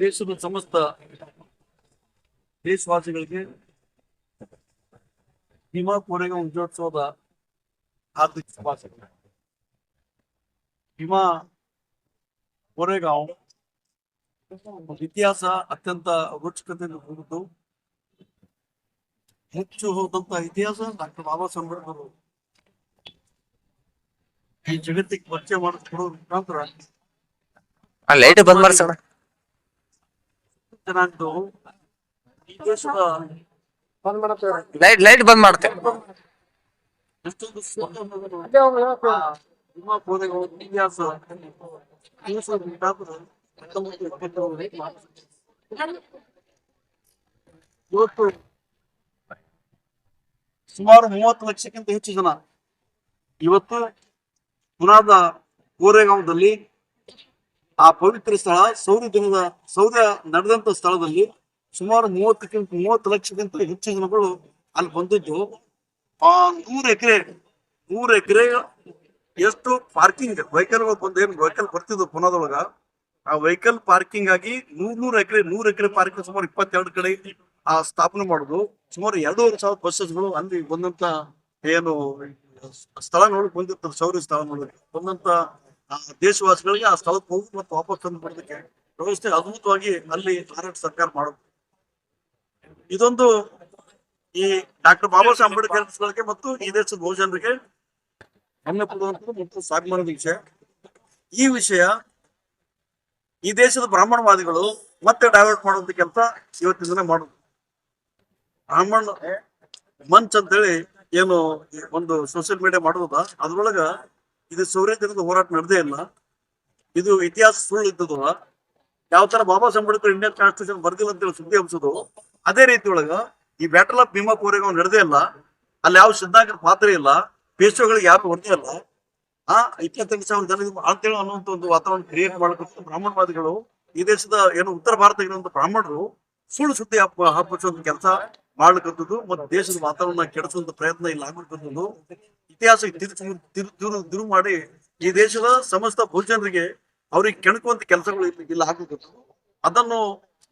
ದೇಶದ ಸಮಸ್ತ ದೇಶವಾಸಿಗಳಿಗೆ ಭೀಮಾ ಕೋರೆಗಾಂವ್ ವಿಜಯೋತ್ಸವದ ಹಾರ್ದಿಕ ಶುಭಾಶಯಗಳು. ಭೀಮಾ ಕೋರೆಗಾಂವ್ ಇತಿಹಾಸ ಅತ್ಯಂತ ರೋಚಕತೆಯನ್ನು ಹೊಂದಿದ್ದು, ಹೆಚ್ಚು ಹೋದಂತ ಇತಿಹಾಸ ಡಾಕ್ಟರ್ ಬಾಬಾ ಸಾಹೇಬ್ ಅಂಬೇಡ್ಕರ್ ಈ ಜಗತ್ತಿಗೆ ಪರಿಚಯ ಮಾಡಿಕೊಡೋ ಮುಖಾಂತರ ಲೈಟ್ ಬಂದ್ ಮಾಡ್ಸೋಣ. ಜನಾಂಗದ್ದು ಈ ದೇಶದ ಲೈಟ್ ಬಂದ್ ಮಾಡ್ತೇವೆ. ಎಷ್ಟೊಂದು ಭೀಮಾ ಕೋರೆಗಾಂವ್ ಇತಿಹಾಸ ಇವತ್ತು ಸುಮಾರು 30 ಲಕ್ಷಕ್ಕಿಂತ ಹೆಚ್ಚು ಜನ ಇವತ್ತು ಪುನಾದ ಕೋರೆಗಾಂವದಲ್ಲಿ ಆ ಪವಿತ್ರ ಸ್ಥಳ ಸೌರ್ಯ ನಡೆದಂತ ಸ್ಥಳದಲ್ಲಿ ಸುಮಾರು 30 ಲಕ್ಷಕ್ಕಿಂತ ಹೆಚ್ಚು ಜನಗಳು ಅಲ್ಲಿ ಬಂದಿದ್ದು. 100 ಎಕರೆ ಎಷ್ಟು ಪಾರ್ಕಿಂಗ್ ವೆಹಿಕಲ್ಗಳು ಬಂದು ಏನು ವೆಹಿಕಲ್ ಬರ್ತಿದ್ವು ಪುನಾದೊಳಗ, ಆ ವೆಹಿಕಲ್ ಪಾರ್ಕಿಂಗ್ ಆಗಿ 100 ಎಕರೆ ಪಾರ್ಕಿಂಗ್ ಸುಮಾರು 22 ಕಡೆ ಆ ಸ್ಥಾಪನೆ ಮಾಡುದು. ಸುಮಾರು 2,500 ಬಸ್ಸಸ್ಗಳು ಅಲ್ಲಿ ಬಂದಂತ ಏನು ಸ್ಥಳ ನೋಡಕ್ ಬಂದಿರ್ತಾರೆ, ಶೌರ್ಯ ಸ್ಥಳ ನೋಡಕ್ಕೆ ಬಂದಂತ ದೇಶವಾಸಿಗಳಿಗೆ ಆ ಸ್ಥಳಕ್ಕೆ ಹೋಗಿ ಮತ್ತು ವಾಪಸ್ ತಂದು ಬರೋದಕ್ಕೆ ವ್ಯವಸ್ಥೆ ಅದ್ಭುತವಾಗಿ ಅಲ್ಲಿ ಭಾರತ ಸರ್ಕಾರ ಮಾಡೋದು. ಇದೊಂದು ಈ ಡಾಕ್ಟರ್ ಬಾಬಾ ಸಾಹೇಬ್ ಅಂಬೇಡ್ಕರ್ ಮತ್ತು ಈ ದೇಶದ ಬಹುಜನರಿಗೆ ಹೆಮ್ಮೆ ಪಡುವಂಥದ್ದು ಮತ್ತು ಸಾಗುಮಾನದ ವಿಷಯ. ಈ ವಿಷಯ ಈ ದೇಶದ ಬ್ರಾಹ್ಮಣವಾದಿಗಳು ಮತ್ತೆ ಡೈವರ್ಟ್ ಮಾಡುವಂತ ಕೆಲಸ ಇವತ್ತಿನ ದಿನ ಮಾಡುದು. ಬ್ರಾಹ್ಮಣ ಮಂಚ್ ಅಂತೇಳಿ ಏನು ಒಂದು ಸೋಷಿಯಲ್ ಮೀಡಿಯಾ ಮಾಡುವುದ, ಅದ್ರೊಳಗ ಇದು ಶೌರ್ಯ ದಿನದ ಹೋರಾಟ ನಡೆದೇ ಇಲ್ಲ, ಇದು ಇತಿಹಾಸ ಸುಳ್ಳು ಇದ್ದದ, ಯಾವ ತರ ಬಾಬಾ ಸಾಹೇಬ್ ಅಂಬೇಡ್ಕರ್ ಇಂಡಿಯನ್ ಕಾನ್ಸ್ಟಿಟ್ಯೂಷನ್ ಬರ್ದಿಲ್ಲ ಅಂತೇಳಿ ಸುದ್ದಿ ಹಬ್ಸೋದು. ಅದೇ ರೀತಿ ಒಳಗ ಈ ಬ್ಯಾಟಲ್ ಆಫ್ ಭೀಮಾ ಕೋರೆಗಾಂವ್ ನಡೆದೇ ಇಲ್ಲ, ಅಲ್ಲಿ ಯಾವ ಸಿದ್ಧಾಂತರ ಪಾತ್ರ ಇಲ್ಲ, ಪೇಶ್ವೆಗಳಿಗೆ ಯಾರು ಹೊರದೇ ಇಲ್ಲ. 28,000 ಜನ ಅಂತೇಳಿ ಅನ್ನುವಂತ ಒಂದು ವಾತಾವರಣ ಕ್ರಿಯೇಟ್ ಮಾಡಬೇಕು ಬ್ರಾಹ್ಮಣವಾದಿಗಳು. ಈ ದೇಶದ ಏನು ಉತ್ತರ ಭಾರತ ಇರುವಂತ ಬ್ರಾಹ್ಮಣರು ಸುಳ್ಳು ಸುದ್ದಿ ಹಬ್ಬಿಸುವಂತ ಕೆಲಸ ಮಾಡ್ಲಿಕ್ಕಂಥದ್ದು ಮತ್ತು ದೇಶದ ವಾತಾವರಣ ಕೆಡಿಸುವಂತ ಪ್ರಯತ್ನ ಇಲ್ಲಿ ಆಗ್ಲಿಕ್ಕಂಥದ್ದು, ಇತಿಹಾಸ ತಿರು ಮಾಡಿ ಈ ದೇಶದ ಸಮಸ್ತ ಬಹುಜನರಿಗೆ ಅವ್ರಿಗೆ ಕೆಣಕುವಂತ ಕೆಲಸಗಳು ಇಲ್ಲಿ ಆಗ್ಲಿಕ್ಕಂಥದ್ದು. ಅದನ್ನು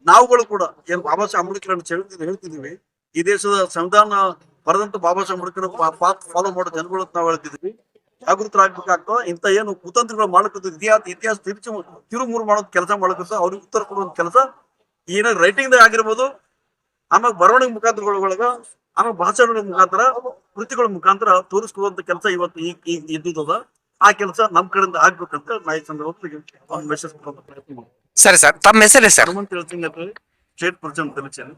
ನಾವುಗಳು ಕೂಡ ಏನು ಬಾಬಾ ಸಾಹೇಬ್ ಅಂಬೇಡ್ಕರ್ ಅಂತ ಹೇಳ್ತಿದೀವಿ, ಈ ದೇಶದ ಸಂವಿಧಾನ ಬರೆದಂತ ಬಾಬಾ ಸಾಹೇಬ್ ಅಂಬೇಡ್ಕರ್ ಪಾತ್ ಫಾಲೋ ಮಾಡೋ ಜನಗಳು ನಾವು ಹೇಳ್ತಿದ್ವಿ, ಜಾಗೃತರಾಗಬೇಕಾಗ್ತದ. ಇಂಥ ಏನು ಕುತಂತ್ರಗಳು ಮಾಡ್ಲಿಕ್ಕಂಥ ಇತಿಹಾಸ ತಿರುಮುರು ಮಾಡೋದ್ ಕೆಲಸ ಮಾಡ್ಲಿಕ್ಕಂತ ಅವ್ರಿಗೆ ಉತ್ತರ ಕೊಡುವಂತ ಕೆಲಸ ಏನ ರೈಟಿಂಗ್ ದಾಗ ಆಗಿರ್ಬೋದು, ಆಮೇಲೆ ಬರವಣಿಗೆ ಮುಖಾಂತರಗಳೊಳಗ, ಆಮೇಲೆ ಭಾಷಣಗಳ ಮುಖಾಂತರ, ಕೃತಿಗಳ ಮುಖಾಂತರ ತೋರಿಸ್ಕೊಡುವಂತ ಕೆಲಸ ಇವತ್ತು ಈಗ ಇದ್ದದ. ಆ ಕೆಲಸ ನಮ್ ಕಡೆಯಿಂದ ಆಗ್ಬೇಕಂತ ನಾ ಈ ಸಂದರ್ಭದಲ್ಲಿ ಒಂದು ಮೆಸೇಜ್ ಕೊಡುವಂತ ಪ್ರಯತ್ನ ಮಾಡಿ. ಸರಿ ಸರ್, ತಮ್ಮ ಹೆಸರೇ ಸರ್? ಹನುಮಂತ ಹೇಳ್ತೀನಿ, ಸ್ಟೇಟ್ ಪ್ರೆಸಿಡೆಂಟ್ ಎಲೆಕ್ಷನ್.